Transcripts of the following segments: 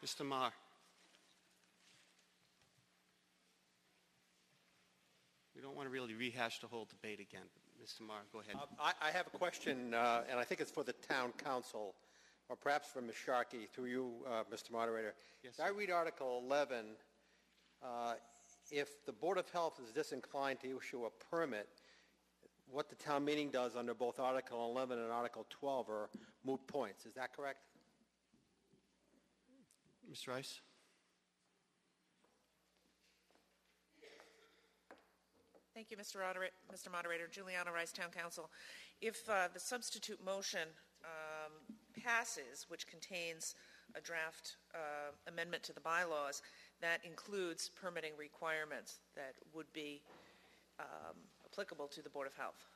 Mr. Marr. We don't want to really rehash the whole debate again. Mr. Marr, go ahead. I have a question, and I think it's for the town council, or perhaps for Ms. Sharkey, through you, Mr. Moderator. Yes, I read Article 11. If the Board of Health is disinclined to issue a permit, what the town meeting does under both Article 11 and Article 12 are moot points. Is that correct? Mr. Rice? Thank you, Mr. Moderator. Juliana Rice, Town Council. If the substitute motion passes, which contains a draft amendment to the bylaws, that includes permitting requirements that would be applicable to the Board of Health.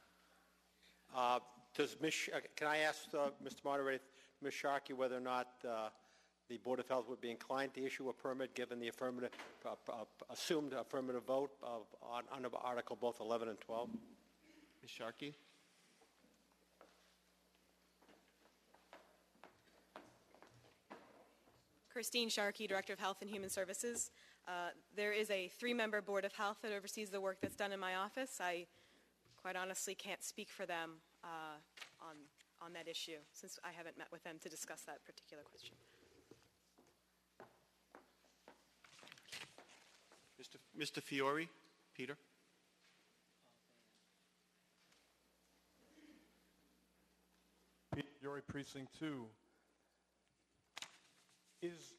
Can I ask, Mr. Moderator, Ms. Sharkey, whether or not the Board of Health would be inclined to issue a permit given the assumed affirmative vote under Article both 11 and 12? Ms. Sharkey? Christine Sharkey, Director of Health and Human Services. There is a 3-member Board of Health that oversees the work that's done in my office. I quite honestly can't speak for them on that issue since I haven't met with them to discuss that particular question. Mr. Fiore? Peter? Peter Fiore, Precinct 2. Is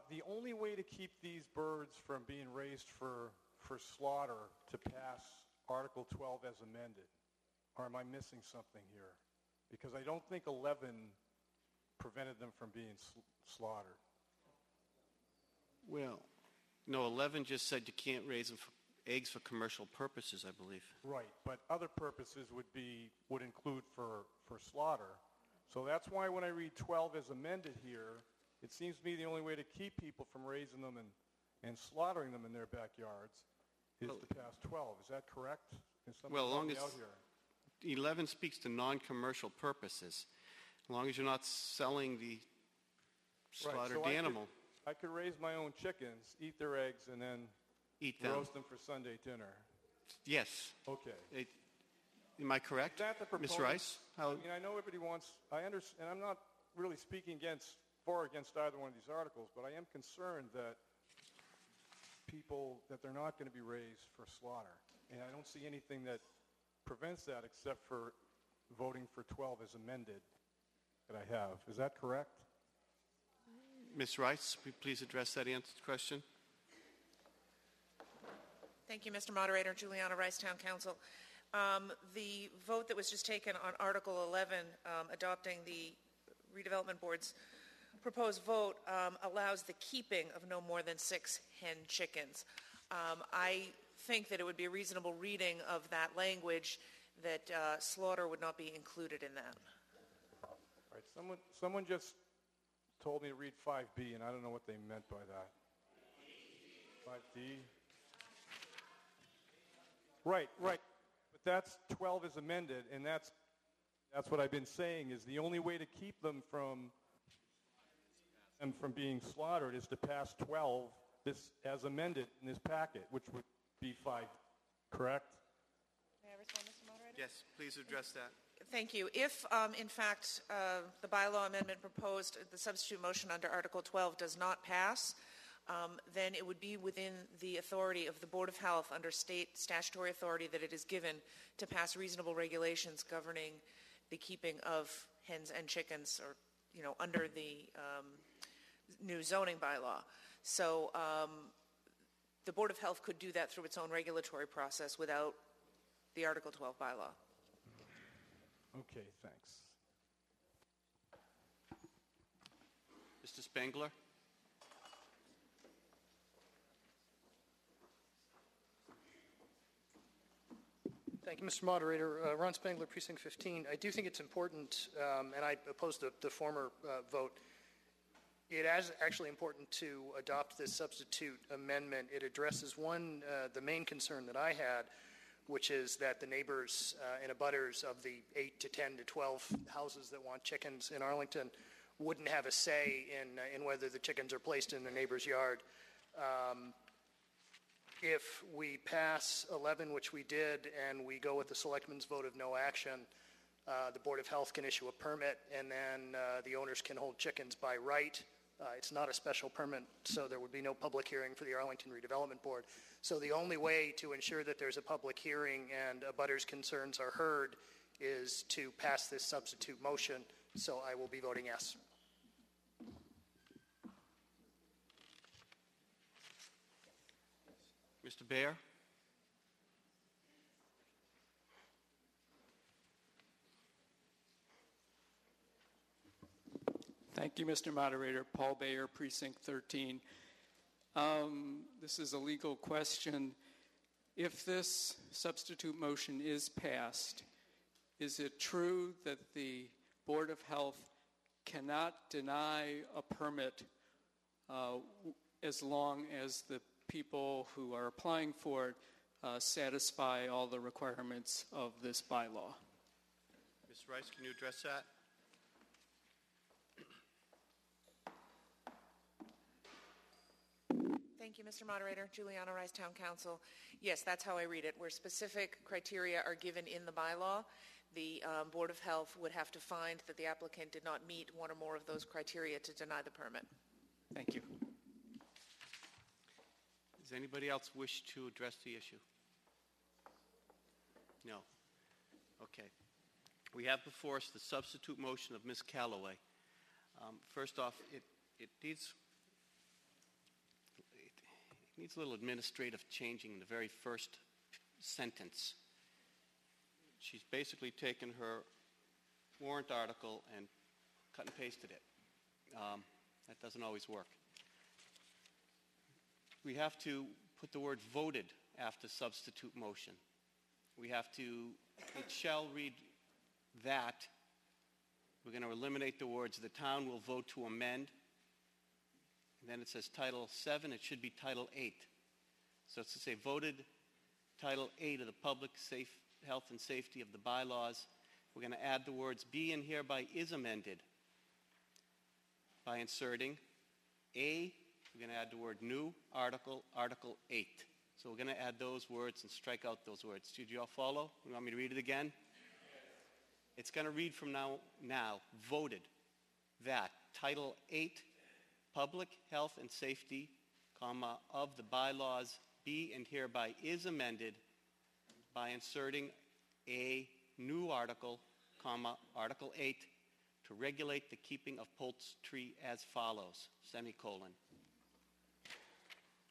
the only way to keep these birds from being raised for slaughter to pass Article 12 as amended? Or am I missing something here? Because I don't think 11 prevented them from being slaughtered. Well, no, 11 just said you can't raise them for eggs for commercial purposes, I believe. Right, but other purposes would include for slaughter. So that's why when I read 12 as amended here, it seems to me the only way to keep people from raising them and slaughtering them in their backyards is to pass 12. Is that correct? Well, as long as 11 speaks to non-commercial purposes, as long as you're not selling the slaughtered animal. I could raise my own chickens, eat their eggs, and then roast them for Sunday dinner. Yes. Okay. Am I correct, Ms. Rice? I mean, I know everybody wants. I understand. And I'm not really speaking against either one of these articles, but I am concerned that they're not going to be raised for slaughter, and I don't see anything that prevents that except for voting for 12 as amended that I have. Is that correct? Ms. Rice, will you please address that question? Thank you, Mr. Moderator. Juliana Rice, Town Council. The vote that was just taken on Article 11, adopting the Redevelopment Board's proposed vote, allows the keeping of no more than 6 hen chickens. I think that it would be a reasonable reading of that language that slaughter would not be included in that. All right. Someone just told me to read 5B, and I don't know what they meant by that. 5D? Right. But that's 12 as amended, and that's what I've been saying is the only way to keep them from being slaughtered is to pass 12 this as amended in this packet, which would be 5, correct? May I respond, Mr. Moderator? Yes, please address that. Thank you. If, in fact, the bylaw amendment proposed, the substitute motion under Article 12 does not pass, then it would be within the authority of the Board of Health under state statutory authority that it is given to pass reasonable regulations governing the keeping of hens and chickens, or under the new zoning bylaw. So the Board of Health could do that through its own regulatory process without the Article 12 bylaw. Okay, thanks. Mr. Spangler? Thank you, Mr. Moderator. Ron Spangler, Precinct 15. I do think it's important, and I oppose the former vote. It is actually important to adopt this substitute amendment. It addresses the main concern that I had, which is that the neighbors and abutters of the 8 to 10 to 12 houses that want chickens in Arlington wouldn't have a say in whether the chickens are placed in the neighbor's yard. If we pass 11, which we did, and we go with the selectmen's vote of no action, the Board of Health can issue a permit, and then the owners can hold chickens by right. It's not a special permit, so there would be no public hearing for the Arlington Redevelopment Board. So the only way to ensure that there's a public hearing and abutters' concerns are heard is to pass this substitute motion, so I will be voting yes. Mr. Baer? Thank you, Mr. Moderator. Paul Bayer, Precinct 13. This is a legal question. If this substitute motion is passed, is it true that the Board of Health cannot deny a permit as long as the people who are applying for it satisfy all the requirements of this bylaw? Ms. Rice, can you address that? Thank you, Mr. Moderator. Juliana Rice, Town Council. Yes, that's how I read it. Where specific criteria are given in the bylaw, the Board of Health would have to find that the applicant did not meet one or more of those criteria to deny the permit. Thank you. Does anybody else wish to address the issue? No. Okay. We have before us the substitute motion of Ms. Calloway. First off, it needs a little administrative changing in the very first sentence. She's basically taken her warrant article and cut and pasted it. That doesn't always work. We have to put the word voted after substitute motion. We have to, it shall read that. We're going to eliminate the words, the town will vote to amend. And then it says Title 7, it should be Title 8. So it's to say voted Title 8 of the Public Health and Safety of the bylaws. We're going to add the words be and hereby is amended by inserting a, we're going to add the word new, Article 8. So we're going to add those words and strike out those words. Did you all follow? You want me to read it again? It's going to read from now, voted that Title 8 Public Health and Safety, of the bylaws be and hereby is amended by inserting a new article, Article 8, to regulate the keeping of poultry as follows, semicolon.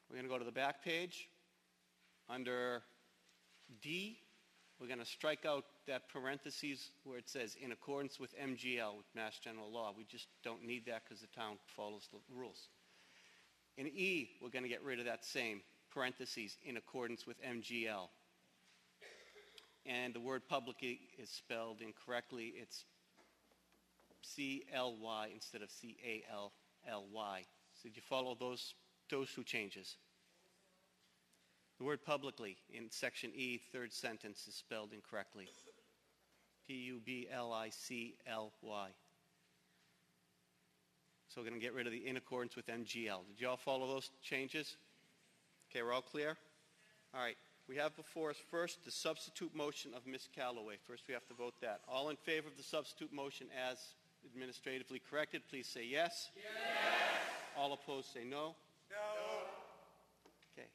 We're going to go to the back page. Under D, we're going to strike out that parentheses where it says in accordance with MGL, with Mass General Law. We just don't need that because the town follows the rules. In E, we're going to get rid of that same parentheses in accordance with MGL. And the word public is spelled incorrectly. It's C-L-Y instead of C-A-L-L-Y. So did you follow those two changes? The word publicly in section E, third sentence, is spelled incorrectly. P-U-B-L-I-C-L-Y. So we're going to get rid of the in accordance with MGL. Did you all follow those changes? Okay, we're all clear? All right. We have before us first the substitute motion of Ms. Calloway. First we have to vote that. All in favor of the substitute motion as administratively corrected, please say yes. Yes. All opposed say no. No. Okay.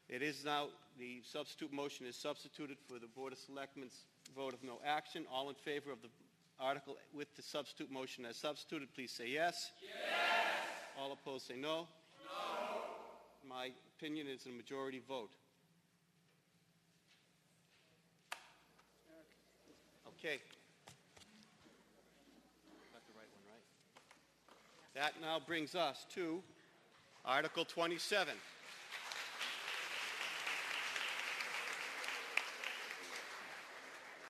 It is now, the substitute motion is substituted for the Board of Selectmen's vote of no action. All in favor of the article with the substitute motion as substituted, please say yes. Yes. All opposed say no. No. My opinion is a majority vote. Okay. Got the right one, right? That now brings us to Article 27.